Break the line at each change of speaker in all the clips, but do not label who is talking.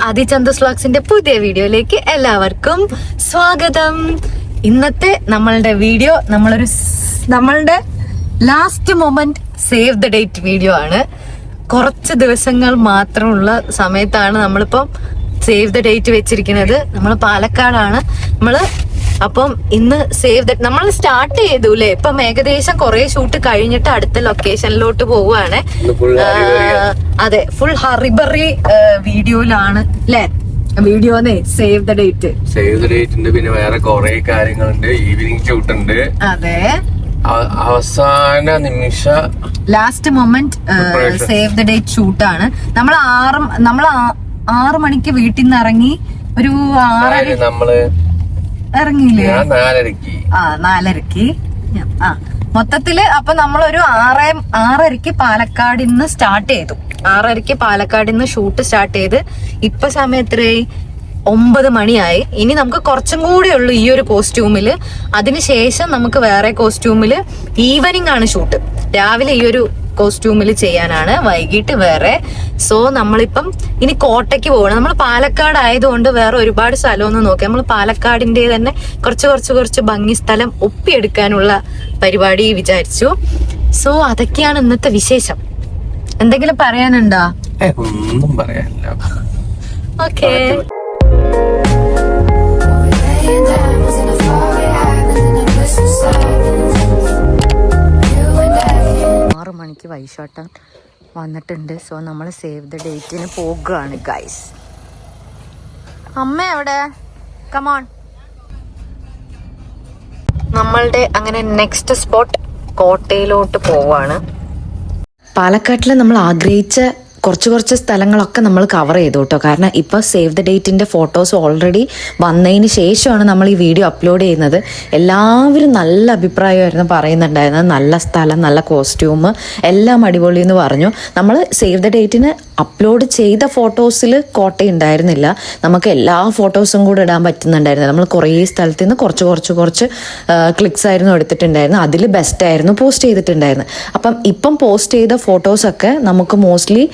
ആദിചന്ദ് വ്ലോഗ്സിന്റെ പുതിയ വീഡിയോയിലേക്ക് എല്ലാവർക്കും സ്വാഗതം. ഇന്നത്തെ നമ്മളുടെ വീഡിയോ നമ്മളുടെ last moment save the date video ആണ്. കുറച്ച് ദിവസങ്ങൾ മാത്രമുള്ള സമയത്താണ് നമ്മളിപ്പം സേവ് ദ ഡേറ്റ് വെച്ചിരിക്കുന്നത്. നമ്മൾ പാലക്കാടാണ് അപ്പം ഇന്ന് സേവ് ദ നമ്മൾ സ്റ്റാർട്ട് ചെയ്തു അല്ലേ. ഇപ്പം ഏകദേശം കുറെ ഷൂട്ട് കഴിഞ്ഞിട്ട് അടുത്ത ലൊക്കേഷനിലോട്ട് പോവുകയാണ്. അതെ, ഫുൾ ഹറിബറി വീഡിയോയിലാണ് അല്ലേ വീഡിയോന്നേ. സേവ് ദ ഡേറ്റ്
ഉണ്ട്, പിന്നെ വേറെ കുറെ കാര്യങ്ങളുണ്ട്. ഈവനിങ് ഷൂട്ട് ഉണ്ട്.
അതെ,
അവസാന നിമിഷ
last moment save the date ഷൂട്ടാണ്. നമ്മൾ 6 മണിക്ക് വീട്ടിൽ നിന്ന് ഇറങ്ങി ഒരു 6
നമ്മള്
ഇറങ്ങിയില്ലേ?
4:30
മൊത്തത്തില് അപ്പൊ നമ്മളൊരു 6:30 പാലക്കാടിൽ നിന്ന് സ്റ്റാർട്ട് ചെയ്തു. 6:30 പാലക്കാടിൽ നിന്ന് ഷൂട്ട് സ്റ്റാർട്ട് ചെയ്ത് ഇപ്പൊ സമയം എത്രയായി? 9 മണിയായി. ഇനി നമുക്ക് കുറച്ചും കൂടെ ഉള്ളു ഈ ഒരു കോസ്റ്റ്യൂമില്. അതിനുശേഷം നമുക്ക് വേറെ കോസ്റ്റ്യൂമില് ഈവനിങ് ആണ് ഷൂട്ട്. രാവിലെ ഈ ഒരു കോസ്റ്റ്യൂമിൽ ചെയ്യാനാണ്, വൈകിട്ട് വേറെ. സോ നമ്മളിപ്പം ഇനി കോട്ടയ്ക്ക് പോകണം. നമ്മൾ പാലക്കാട് ആയതുകൊണ്ട് വേറെ ഒരുപാട് സ്ഥലമൊന്നും നോക്കി നമ്മൾ പാലക്കാടിന്റെ തന്നെ കുറച്ച് ഭംഗി സ്ഥലം ഒപ്പിയെടുക്കാനുള്ള പരിപാടി വിചാരിച്ചു. സോ അതൊക്കെയാണ് ഇന്നത്തെ വിശേഷം. എന്തെങ്കിലും പറയാനുണ്ടോ?
ഒന്നും പറയാനില്ല.
ഓക്കേ. 6 മണിക്ക് വൈഷോട്ടം വന്നിട്ടുണ്ട്. സോ നമ്മൾ സേവ് ദ ഡേറ്റിന് പോകുകയാണ് ഗൈസ്. അമ്മ എവിടെ? കമോൺ. നമ്മളുടെ അങ്ങനെ നെക്സ്റ്റ് സ്പോട്ട് കോട്ടയിലോട്ട് പോവാണ്. പാലക്കാട്ടിൽ നമ്മൾ ആഗ്രഹിച്ച കുറച്ച് സ്ഥലങ്ങളൊക്കെ നമ്മൾ കവർ ചെയ്തു കേട്ടോ. കാരണം ഇപ്പോൾ സേവ് ദ ഡേറ്റിൻ്റെ ഫോട്ടോസ് ഓൾറെഡി വന്നതിന് ശേഷമാണ് നമ്മൾ ഈ വീഡിയോ അപ്ലോഡ് ചെയ്യുന്നത്. എല്ലാവരും നല്ല അഭിപ്രായമായിരുന്നു പറയുന്നുണ്ടായിരുന്നത്. നല്ല സ്ഥലം, നല്ല കോസ്റ്റ്യൂം, എല്ലാം അടിപൊളി എന്ന് പറഞ്ഞു. നമ്മൾ സേവ് ദ ഡേറ്റിന് അപ്ലോഡ് ചെയ്ത ഫോട്ടോസിൽ കോട്ടയം ഉണ്ടായിരുന്നില്ല. നമുക്ക് എല്ലാ ഫോട്ടോസും കൂടെ ഇടാൻ പറ്റുന്നുണ്ടായിരുന്നു. നമ്മൾ കുറേ സ്ഥലത്ത് നിന്ന് കുറച്ച് ക്ലിക്സ് ആയിരുന്നു എടുത്തിട്ടുണ്ടായിരുന്നു. അതിൽ ബെസ്റ്റ് ആയിരുന്നു പോസ്റ്റ് ചെയ്തിട്ടുണ്ടായിരുന്നു. ഇപ്പം പോസ്റ്റ് ചെയ്ത ഫോട്ടോസൊക്കെ നമുക്ക് മോസ്റ്റ്ലി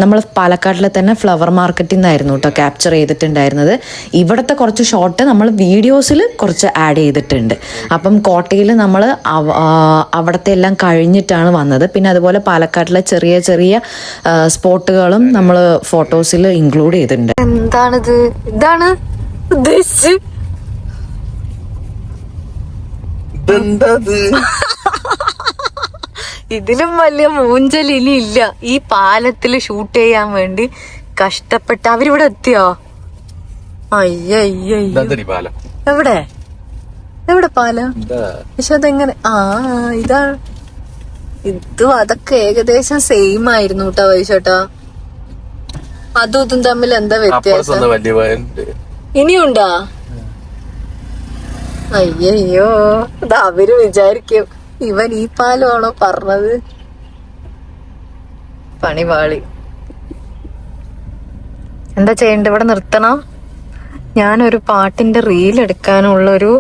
നമ്മൾ പാലക്കാട്ടിലെ തന്നെ ഫ്ലവർ മാർക്കറ്റിൽ നിന്നായിരുന്നു കേട്ടോ ക്യാപ്ചർ ചെയ്തിട്ടുണ്ടായിരുന്നത്. ഇവിടുത്തെ കുറച്ച് ഷോട്ട് നമ്മൾ വീഡിയോസിൽ കുറച്ച് ആഡ് ചെയ്തിട്ടുണ്ട്. അപ്പം കോട്ടയിൽ നമ്മൾ അവിടുത്തെ എല്ലാം കഴിഞ്ഞിട്ടാണ് വന്നത്. പിന്നെ അതുപോലെ പാലക്കാട്ടിലെ ചെറിയ സ്പോട്ടുകളും നമ്മൾ ഫോട്ടോസിൽ ഇൻക്ലൂഡ് ചെയ്തിട്ടുണ്ട്. എന്താണിത്? ഇതാണ് ഉദ്ദേശിച്ച് ഇതിലും വലിയ മൂഞ്ചൽ ഇനി ഇല്ല. ഈ പാലത്തില് ഷൂട്ട് ചെയ്യാൻ വേണ്ടി കഷ്ടപ്പെട്ട് അവരിവിടെ എത്തിയോ? അയ്യോ, എവിടെ പാലം? പക്ഷെ അതെങ്ങനെ? ഇതാണ്. അതൊക്കെ ഏകദേശം സെയിം ആയിരുന്നു കേട്ടോ വൈശോട്ടാ. അതും ഇതും തമ്മിൽ എന്താ വ്യത്യാസം? ഇനിയുണ്ടാ? അയ്യോ, അത് അവര് വിചാരിക്കും ഇവൻ ഈ പാലമാണോ പറഞ്ഞത്. പണിപാളി. എന്താ ചെയ്യണ്ട? ഇവിടെ നിർത്തണം. ഞാനൊരു പാട്ടിന്റെ റീൽ എടുക്കാനുള്ളൊരു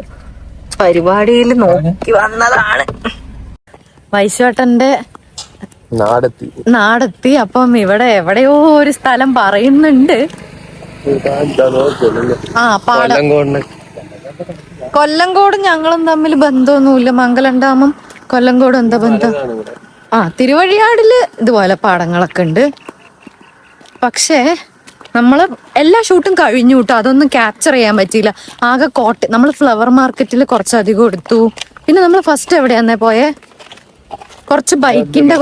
പരിപാടിയിൽ നോക്കി വന്നതാണ്. വൈശോട്ടന്റെ നാടെത്തി. അപ്പം ഇവിടെ എവിടെയോ ഒരു സ്ഥലം പറയുന്നുണ്ട്. കൊല്ലങ്കോടും ഞങ്ങളും തമ്മിൽ ബന്ധമൊന്നുമില്ല. മംഗലം ഡാമും കൊല്ലങ്കോടും എന്താ ബന്ധം? തിരുവഴിയാടില് ഇതുപോലെ പാടങ്ങളൊക്കെ ഉണ്ട്. പക്ഷേ നമ്മള് എല്ലാ ഷൂട്ടും കഴിഞ്ഞു കേട്ടോ. അതൊന്നും ക്യാപ്ചർ ചെയ്യാൻ പറ്റിയില്ല. ആകെ നമ്മൾ ഫ്ലവർ മാർക്കറ്റിൽ കുറച്ചധികം എടുത്തു. പിന്നെ നമ്മൾ ഫസ്റ്റ് എവിടെയാന്നേ പോയേ? കുറച്ച് ബൈക്കിന്റെ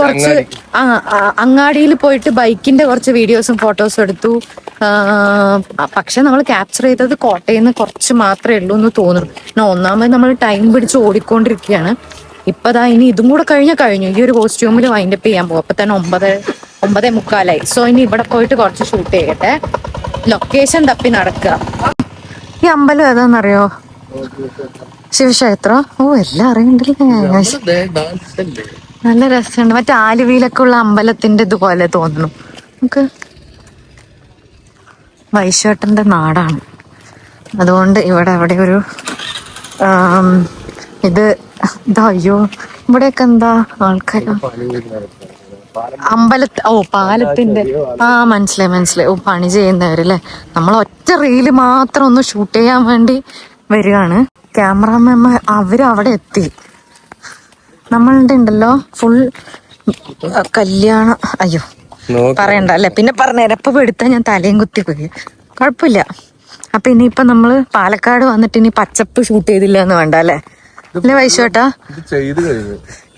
അങ്ങാടിയിൽ പോയിട്ട് ബൈക്കിന്റെ കുറച്ച് വീഡിയോസും ഫോട്ടോസും എടുത്തു. പക്ഷെ നമ്മൾ ക്യാപ്ചർ ചെയ്തത് കോട്ടയിൽ നിന്ന് കുറച്ച് മാത്രമേ ഉള്ളൂ എന്ന് തോന്നുന്നു. ഒന്നാമത് നമ്മൾ ടൈം പിടിച്ച് ഓടിക്കൊണ്ടിരിക്കുകയാണ്. ഇപ്പതാ ഇനി ഇതും കൂടെ കഴിഞ്ഞു. ഈ ഒരു കോസ്റ്റ്യൂമിൽ വൈൻഡപ്പ് ചെയ്യാൻ പോകും. അപ്പൊ തന്നെ 9:45. സോ ഇനി ഇവിടെ പോയിട്ട് കുറച്ച് ഷൂട്ട് ചെയ്യട്ടെ. ലൊക്കേഷൻ തപ്പി നടക്കുക. ഈ അമ്പലം ഏതാന്നറിയോ? ശിവക്ഷേത്രം. എല്ലാം അറിയണ്ടല്ലേ. നല്ല രസമുണ്ട്. മറ്റേ ആലുവയിലൊക്കെ ഉള്ള അമ്പലത്തിന്റെ ഇതുപോലെ തോന്നുന്നു. നമുക്ക് വൈശോട്ടന്റെ നാടാണ്. അതുകൊണ്ട് ഇവിടെ എവിടെ ഒരു ഇതയ്യോ ഇവിടെയൊക്കെ എന്താ ആൾക്കാർ പാലത്തിന്റെ മനസ്സിലായി. പണി ചെയ്യുന്നവരല്ലേ. നമ്മൾ ഒറ്റ റീല് മാത്രം ഒന്ന് ഷൂട്ട് ചെയ്യാൻ വേണ്ടി വരികയാണ്. ക്യാമറാമാൻ അവര് അവിടെ എത്തി. നമ്മളുടെ ഉണ്ടല്ലോ ഫുൾ കല്യാണം. അയ്യോ പറയണ്ട അല്ലെ, പിന്നെ പറഞ്ഞേരം. എപ്പോ എടുത്താ ഞാൻ തലയും കുത്തി പോയി. കുഴപ്പമില്ല. അപ്പൊ ഇനിയിപ്പൊ നമ്മള് പാലക്കാട് വന്നിട്ട് ഇനി പച്ചപ്പ് ഷൂട്ട് ചെയ്തില്ല എന്ന് വേണ്ട അല്ലെ വൈശോട്ടാ?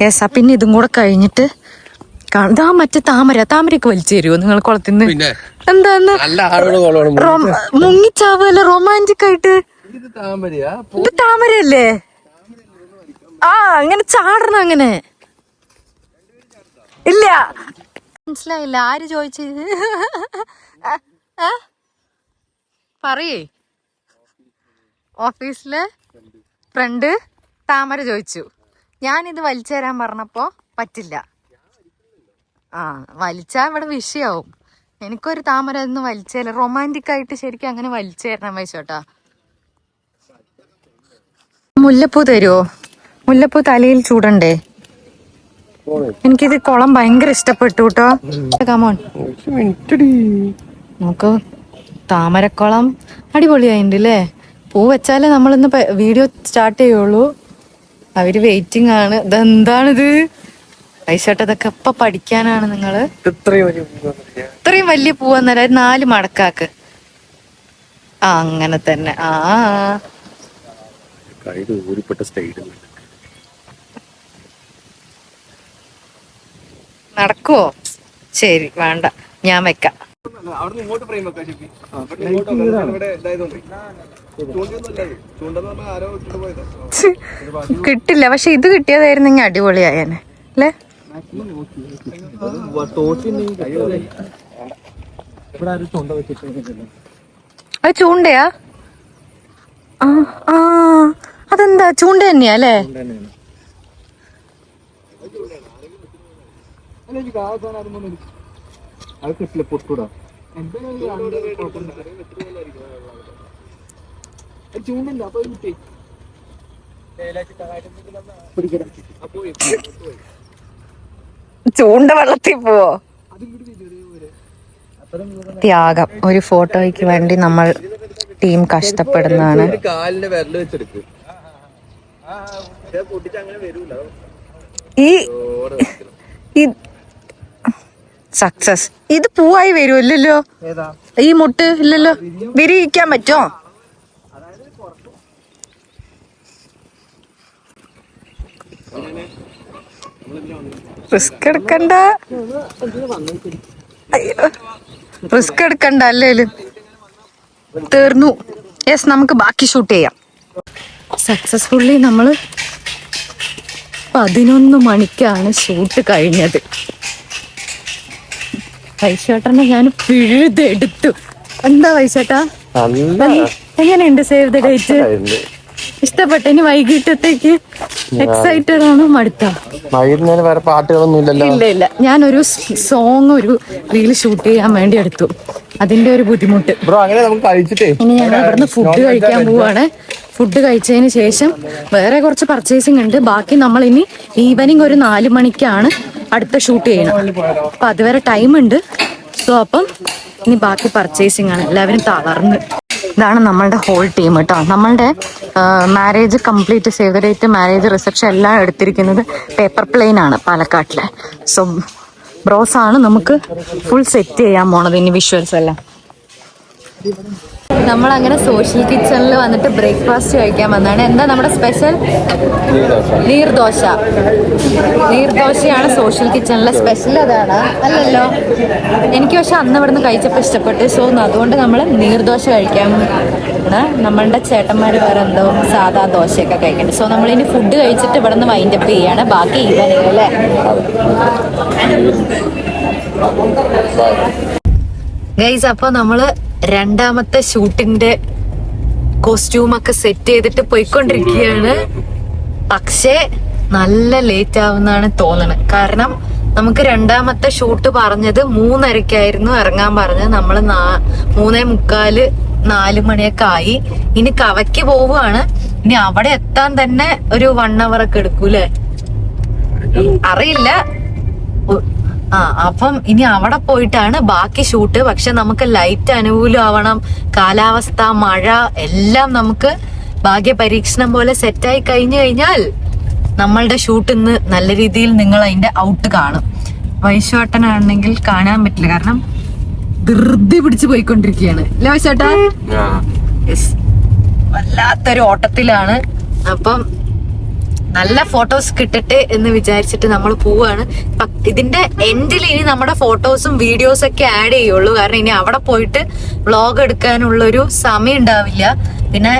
യെസ്. അപ്പൊ ഇനി ഇതും കൂടെ കഴിഞ്ഞിട്ട് ഇതാ മറ്റേ താമരയൊക്കെ വലിച്ചു തരുമോ നിങ്ങൾ കുളത്തിന്ന്? എന്താന്ന് മുങ്ങിച്ചാവല്ലേ റൊമാൻറ്റിക് ആയിട്ട്? ഇത് താമരയല്ലേ? അങ്ങനെ ചാടണം. അങ്ങനെ ഇല്ല, മനസ്സിലായില്ല. ആര് ചോദിച്ചത്? പറയേ. ഓഫീസിലെ ഫ്രണ്ട് താമര ചോദിച്ചു. ഞാനിത് വലിച്ചു തരാൻ പറഞ്ഞപ്പോ പറ്റില്ല. വലിച്ചാ ഇവിടെ വിഷയാവും. എനിക്കൊരു താമര ഒന്നും വലിച്ചേല. റൊമാൻറ്റിക് ആയിട്ട് ശരിക്കും അങ്ങനെ വലിച്ചു തരണം വൈശോട്ടാ. മുല്ലപ്പൂ തരുമോ? മുല്ലപ്പൂ തലയിൽ ചൂടണ്ടേ? എനിക്കിത് കുളം ഭയങ്കര ഇഷ്ടപ്പെട്ടു കേട്ടോ. കമോൺ നമുക്ക് താമരക്കുളം അടിപൊളിയായിട്ടുണ്ട് അല്ലേ? പൂ വെച്ചാലേ നമ്മളിന്ന് വീഡിയോ സ്റ്റാർട്ട് ചെയ്യുള്ളൂ. അവര് വെയിറ്റിംഗ് ആണ്. ഇതെന്താണിത് വൈശോട്ട്? ഇതൊക്കെ എപ്പ പഠിക്കാനാണ് നിങ്ങള്? ഇത്രയും വലിയ പൂവന്നേരം 4 മടക്കാക്ക്. അങ്ങനെ തന്നെ. നടക്കുവോ? ശരി, വേണ്ട, ഞാൻ വെക്കാം. കിട്ടില്ല. പക്ഷെ ഇത് കിട്ടിയതായിരുന്നെങ്കിൽ അടിപൊളിയായേനെ അല്ലേ? അത് ചൂണ്ടയാ? അതെന്താ ചൂണ്ട തന്നെയാ അല്ലേ? ചൂണ്ട വെള്ളത്തിൽ പോവോ? ത്യാഗം. ഒരു ഫോട്ടോയ്ക്ക് വേണ്ടി നമ്മൾ ടീം കഷ്ടപ്പെടുന്നതാണ്. ഈ സക്സസ്. ഇത് പൂവായി വരുമല്ലോ. ഈ മുട്ട് ഇല്ലല്ലോ. വിരിയിക്കാൻ പറ്റുമോ? റിസ്ക് എടുക്കണ്ട. റിസ്ക് എടുക്കണ്ട. അല്ലേലും തീർന്നു. യെസ്, നമുക്ക് ബാക്കി ഷൂട്ട് ചെയ്യാം. സക്സസ്ഫുള്ളി നമ്മള് 11 മണിക്കാണ് ഷൂട്ട് കഴിഞ്ഞത്. വൈശേട്ടനെ ഞാൻ പിഴുതെടുത്തു. എന്താ വൈശേട്ടാ, എങ്ങനെയുണ്ട് സേവ് ദ ഡേറ്റ്? ഇഷ്ടപ്പെട്ട? ഇനി വൈകിട്ടത്തേക്ക് എക്സൈറ്റഡ് ആണോ? മടുത്ത?
വേറെ പാട്ടുകളൊന്നും
ഇല്ല. ഞാനൊരു സോങ് ഒരു റീൽ ഷൂട്ട് ചെയ്യാൻ വേണ്ടി എടുത്തു. അതിന്റെ ഒരു ബുദ്ധിമുട്ട്. ഇനി ഞങ്ങൾ ഇവിടുന്ന് ഫുഡ് കഴിക്കാൻ പോവാണ്. ഫുഡ് കഴിച്ചതിന് ശേഷം വേറെ കുറച്ച് പർച്ചേസിങ് ഉണ്ട്. ബാക്കി നമ്മൾ ഇനി ഈവനിങ് ഒരു 4 മണിക്കാണ് അടുത്ത ഷൂട്ട് ചെയ്യണം. അപ്പൊ അതുവരെ ടൈം ഉണ്ട്. സോ അപ്പം ഇനി ബാക്കി പർച്ചേസിങ് ആണ്. എല്ലാവരും തളർന്ന്. ഇതാണ് നമ്മളുടെ ഹോൾ ടീം കേട്ടോ. നമ്മളുടെ marriage complete, save the date, marriage reception എല്ലാം എടുത്തിരിക്കുന്നത് പേപ്പർ പ്ലെയിൻ ആണ് പാലക്കാട്ടിലെ. സോ ബ്രോസ് ആണ് നമുക്ക് ഫുൾ സെറ്റ് ചെയ്യാൻ പോണത് ഇനി വിഷ്വൽസ് എല്ലാം. നമ്മളങ്ങനെ സോഷ്യൽ കിച്ചണിൽ വന്നിട്ട് ബ്രേക്ക്ഫാസ്റ്റ് കഴിക്കാൻ വന്നതാണ്. എന്താ നമ്മുടെ സ്പെഷ്യൽ? നീർദോശ. നീർദോശയാണ് സോഷ്യൽ കിച്ചണിലെ സ്പെഷ്യൽ. അതാണ് അല്ലല്ലോ? എനിക്ക് പക്ഷെ അന്ന് ഇവിടുന്ന് കഴിച്ചപ്പോൾ ഇഷ്ടപ്പെട്ടു. സോ അതുകൊണ്ട് നമ്മൾ നീർദോശ കഴിക്കാൻ. നമ്മളുടെ ചേട്ടന്മാർ വേറെ എന്തോ സാധാ ദോശയൊക്കെ കഴിക്കുന്നുണ്ട്. സോ നമ്മളിനി ഫുഡ് കഴിച്ചിട്ട് ഇവിടെ നിന്ന് വൈൻഡപ്പ് ചെയ്യാണ്. ബാക്കി ഈവനിങ് അല്ലേ? ഗൈസ്, അപ്പൊ നമ്മള് രണ്ടാമത്തെ ഷൂട്ടിന്റെ കോസ്റ്റ്യൂമൊക്കെ സെറ്റ് ചെയ്തിട്ട് പോയിക്കൊണ്ടിരിക്കുകയാണ്. പക്ഷേ നല്ല ലേറ്റ് ആവുന്നാണ് തോന്നുന്നത്. കാരണം നമുക്ക് രണ്ടാമത്തെ ഷൂട്ട് പറഞ്ഞത് 3:30 ഇറങ്ങാൻ പറഞ്ഞത്. നമ്മള് 3:45, 4 മണിയൊക്കെ ആയി. ഇനി കവയ്ക്ക് പോവുകയാണ്. ഇനി അവിടെ എത്താൻ തന്നെ ഒരു 1 hour ഒക്കെ എടുക്കൂലേ? അറിയില്ല. അപ്പം ഇനി അവിടെ പോയിട്ടാണ് ബാക്കി ഷൂട്ട്. പക്ഷെ നമുക്ക് ലൈറ്റ് അനുകൂലമാവണം, കാലാവസ്ഥ, മഴ എല്ലാം നമുക്ക് ഭാഗ്യ പരീക്ഷണം പോലെ സെറ്റായി കഴിഞ്ഞു കഴിഞ്ഞാൽ നമ്മളുടെ ഷൂട്ട് ഇന്ന് നല്ല രീതിയിൽ നിങ്ങൾ അതിന്റെ ഔട്ട് കാണും. വൈശോട്ടനാണെങ്കിൽ കാണാൻ പറ്റില്ല, കാരണം ധൃതി പിടിച്ച് പോയിക്കൊണ്ടിരിക്കുകയാണ് അല്ലേ വൈശോട്ടാ? യെസ്, വല്ലാത്തൊരു ഓട്ടത്തിലാണ്. അപ്പം നല്ല ഫോട്ടോസ് കിട്ടട്ടെ എന്ന് വിചാരിച്ചിട്ട് നമ്മൾ പോവാണ്. ഇതിന്റെ എൻഡിൽ ഇനി നമ്മുടെ ഫോട്ടോസും വീഡിയോസും ഒക്കെ ആഡ് ചെയ്യുള്ളൂ, കാരണം ഇനി അവിടെ പോയിട്ട് വ്ളോഗ് എടുക്കാനുള്ളൊരു സമയം ഉണ്ടാവില്ല. പിന്നെ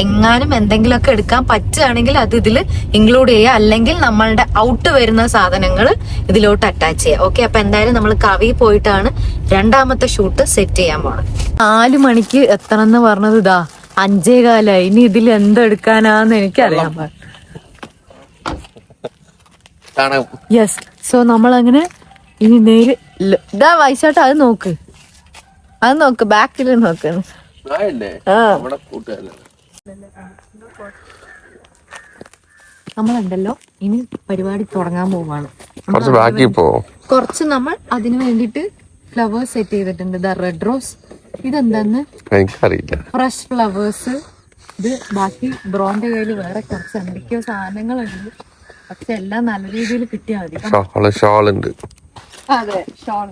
എങ്ങാനും എന്തെങ്കിലുമൊക്കെ എടുക്കാൻ പറ്റുകയാണെങ്കിൽ അത് ഇതിൽ ഇൻക്ലൂഡ് ചെയ്യുക, അല്ലെങ്കിൽ നമ്മളുടെ ഔട്ട് വരുന്ന സാധനങ്ങൾ ഇതിലോട്ട് അറ്റാച്ച് ചെയ്യുക. ഓക്കെ, അപ്പൊ എന്തായാലും നമ്മൾ കവി പോയിട്ടാണ് രണ്ടാമത്തെ ഷൂട്ട് സെറ്റ് ചെയ്യാൻ പോണത്. 4 മണിക്ക് എത്തണം എന്ന് പറഞ്ഞത് ഇതാ 5:15. ഇനി ഇതിൽ എന്തെടുക്കാനാന്ന് എനിക്കറിയാൻ പാടില്ല. യെസ്, സോ നമ്മളങ്ങനെ ഇനി നേര് ഇതാ വൈശാട്ട് അത് നോക്ക്, ബാക്കിൽ നോക്ക്. നമ്മളുണ്ടല്ലോ ഇനി പരിപാടി തുടങ്ങാൻ പോവാണ്. കുറച്ച് നമ്മൾ അതിനു വേണ്ടിട്ട് ഫ്ലവേഴ്സ് സെറ്റ് ചെയ്തിട്ടുണ്ട്. ദ റെഡ് റോസ്, ഇതെന്താന്ന് എനിക്കറിയില്ല, ഫ്രഷ് ഫ്ലവേഴ്സ്. ഇത് ബാക്കി ബ്രോന്റെ കയ്യിൽ വേറെ കുറച്ച് എന്തൊക്കെയോ സാധനങ്ങളുണ്ട്, പക്ഷെ എല്ലാം നല്ല രീതിയിൽ കിട്ടിയാൽ മതി.
ഷോളുണ്ട്,
അതെ ഷോൾ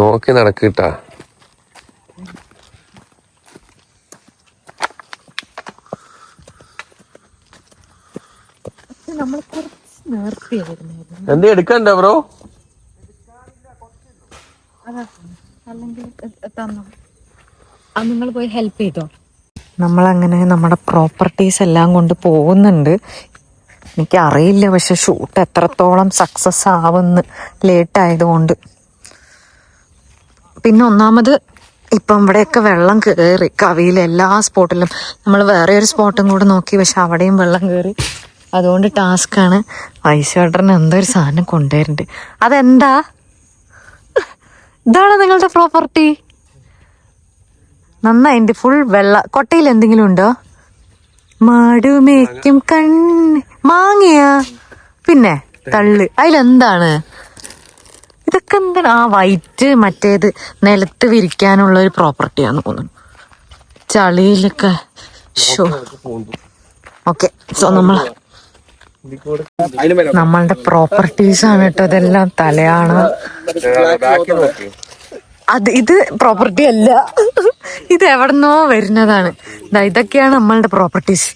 നോക്കി നടക്കിട്ടാ.
നമ്മൾ കുറച്ച് നേർത്തിയായിരുന്നു.
എന്താ എടുക്കണ്ട ബ്രോ?
അല്ലെങ്കിൽ നിങ്ങൾ പോയി ഹെൽപ്പ് ചെയ്തോ. നമ്മളങ്ങനെ നമ്മുടെ പ്രോപ്പർട്ടീസ് എല്ലാം കൊണ്ട് പോകുന്നുണ്ട്. എനിക്കറിയില്ല പക്ഷെ ഷൂട്ട് എത്രത്തോളം സക്സസ് ആവുമെന്ന്, ലേറ്റ് ആയതുകൊണ്ട്. പിന്നെ ഒന്നാമത് ഇപ്പം ഇവിടെയൊക്കെ വെള്ളം കയറി, കവിയിലെ എല്ലാ സ്പോട്ടിലും. നമ്മൾ വേറെ ഒരു സ്പോട്ടും കൂടെ നോക്കി, പക്ഷെ അവിടെയും വെള്ളം കയറി, അതുകൊണ്ട് ടാസ്ക്കാണ്. വൈശേട്ടന് എന്തോ ഒരു സാധനം കൊണ്ടുവരുന്നുണ്ട്. അതെന്താ? ഇതാണ് നിങ്ങളുടെ പ്രോപ്പർട്ടി? നന്നായിണ്ട്, ഫുൾ വെള്ള. കൊട്ടയിൽ എന്തെങ്കിലും ഉണ്ടോ? മാടുമേക്കും കണ്ണ്, മാങ്ങയാ? പിന്നെ തള്ള്, അതിലെന്താണ്? ഇതൊക്കെ എന്താണ്? ആ വൈറ്റ് മറ്റേത് നിലത്ത് വിരിക്കാനുള്ള ഒരു പ്രോപ്പർട്ടിയാന്ന് തോന്നുന്നു. ചളിയിലൊക്കെ ഷോ. ഓക്കെ, സോ നമ്മളുടെ പ്രോപ്പർട്ടീസ് ആണ് കേട്ടോ ഇതെല്ലാം. തലയാണ് അത്, ഇത് പ്രോപ്പർട്ടി അല്ല, ഇത് എവിടെന്നോ വരുന്നതാണ്. ഇതൊക്കെയാണ് നമ്മളുടെ പ്രോപ്പർട്ടീസ്.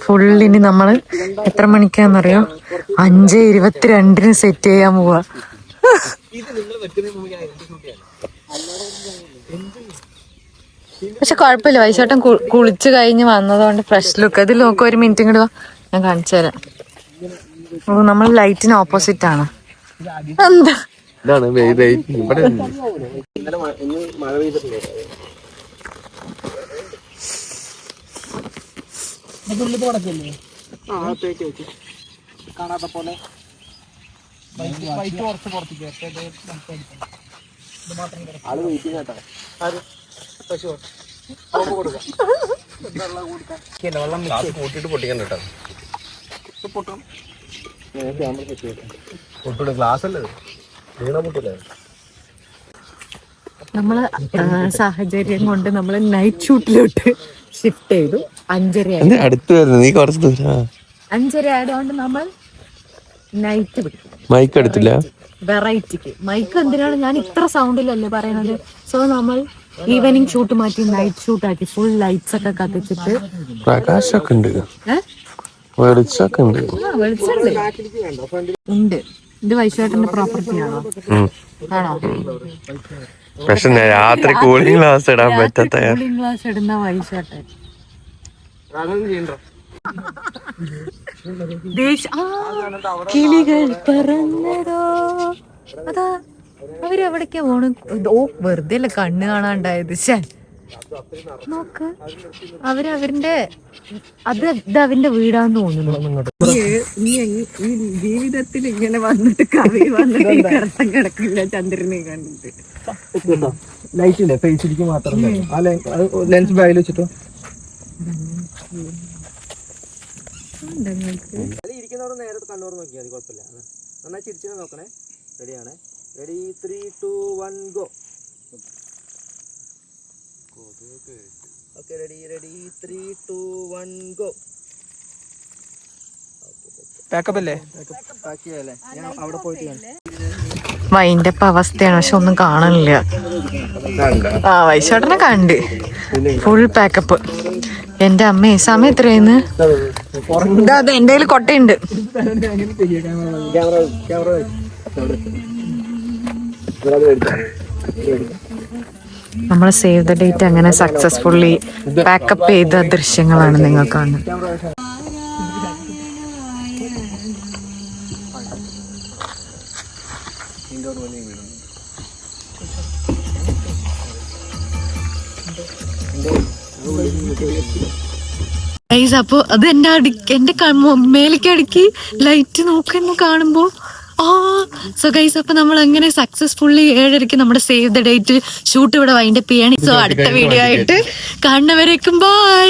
ഫുള്ളിനി നമ്മള് എത്ര മണിക്കാന്നറിയോ? 5:22 സെറ്റ് ചെയ്യാൻ പോവാ. പക്ഷെ കുഴപ്പമില്ല, വൈശേട്ടൻ കുളിച്ചു കഴിഞ്ഞ് വന്നതുകൊണ്ട് ഫ്രഷ് ലുക്ക്. അതിൽ നോക്കുക, ഒരു മിനിറ്റ് ഇങ്ങോട്ട് വാ, ഞാൻ കാണിച്ചു തരാം. ഓ, നമ്മൾ ലൈറ്റിന് ഓപ്പോസിറ്റ് ആണ്. എന്താ
കാണാത്ത പോലെ
നമ്മള് സാഹചര്യം കൊണ്ട് നമ്മള് നൈറ്റ് ഷൂട്ടിലോട്ട് ഷിഫ്റ്റ് ചെയ്തു. 5:30
അടുത്ത് വരുന്നത്, നീ കുറച്ച് ദൂരം.
5:30 ആയതുകൊണ്ട് നമ്മൾ നൈറ്റ് പിടിക്കും.
മൈക്ക് എടുത്തില്ല,
വെറൈറ്റിക്ക്. മൈക്ക് എന്തിനാണ്, ഞാൻ ഇത്ര സൗണ്ടിലല്ലേ പറയണത്. സോ നമ്മൾ ഈവനിങ് ഷൂട്ട് മാറ്റി നൈറ്റ് ഷൂട്ട് ആക്കി, ഫുൾ ലൈറ്റ്സ് ഒക്കെ കത്തിച്ചിട്ട്.
പ്രകാശമൊക്കെ ഉണ്ട്, വെളിച്ചൊക്കെ ഉണ്ട്.
ഉണ്ട്. ഇത് വൈശേട്ടന്റെ പ്രോപ്പർട്ടിയാണോ? ആണോ?
പക്ഷെ രാത്രി കൂളിംഗ് ഗ്ലാസ് ഇടാൻ പറ്റാത്ത,
കൂളിംഗ് ഗ്ലാസ് ഇടുന്ന വൈശേട്ടൻ. കിളികൾ പറന്നതോ, അതാ അവരെവിടേക്കാ പോണ്? ഓ, വെറുതെ അല്ല കണ്ണ് കാണാണ്ടായത്. നോക്ക്, അവരവരുടെ അത് ഇത് അവന്റെ വീടാന്ന് തോന്നുന്നു.
ഈ ജീവിതത്തിൽ ഇങ്ങനെ വന്നിട്ട് കവി വന്നിട്ട് കിടത്തം കിടക്കില്ല ചന്ദ്രനെ കണ്ടിട്ട്.
ലൈറ്റ് ഇല്ലേ ഫേസിലേക്ക് മാത്രം ആ ലെൻസ് ബാഗിൽ വെച്ചിട്ടോ ഇരിക്കുന്നവർ നേരെ കണ്ണൂർ നോക്കിയാൽ മതി, കുഴപ്പമില്ല. നന്നായി ചിരിച്ചു നോക്കണേ. റെഡിയാണ്. Ready 3, 2, 1 go. Okay ready 3, 2, 1 go. Pack up അല്ലേ? പാക്കിയല്ലേ? ഞാൻ അവിടെ പോയിട്ട്
വൈൻ്റെ ഇപ്പൊ അവസ്ഥയാണ്, പക്ഷെ ഒന്നും കാണാനില്ല. ആ വൈശോട്ടനെ കണ്ട് ഫുൾ പാക്കപ്പ്. എന്റെ അമ്മേ സമയം എത്രയായിരുന്നു? അതെ എന്റെ കയ്യിൽ കൊട്ടയുണ്ട്. നമ്മൾ സേവ് ദ ഡേറ്റ് അങ്ങനെ സക്സസ്ഫുള്ളി പാക്കപ്പ് ചെയ്ത ദൃശ്യങ്ങളാണ് നിങ്ങൾ കാണുന്നത്. അപ്പൊ അത് എന്റെ മേലേക്ക് അടുക്കി ലൈറ്റ് നോക്കുന്നു കാണുമ്പോ സോ ഗൈസ് അപ്പൊ നമ്മൾ അങ്ങനെ സക്സസ്ഫുള്ളി 7:30 നമ്മുടെ സേവ് ദ ഡേറ്റ് ഷൂട്ട് ഇവിടെ വൈൻഡപ്പ് ചെയ്യാണ്. സോ അടുത്ത വീഡിയോ ആയിട്ട് കാണുന്നവരേക്കും ബൈ.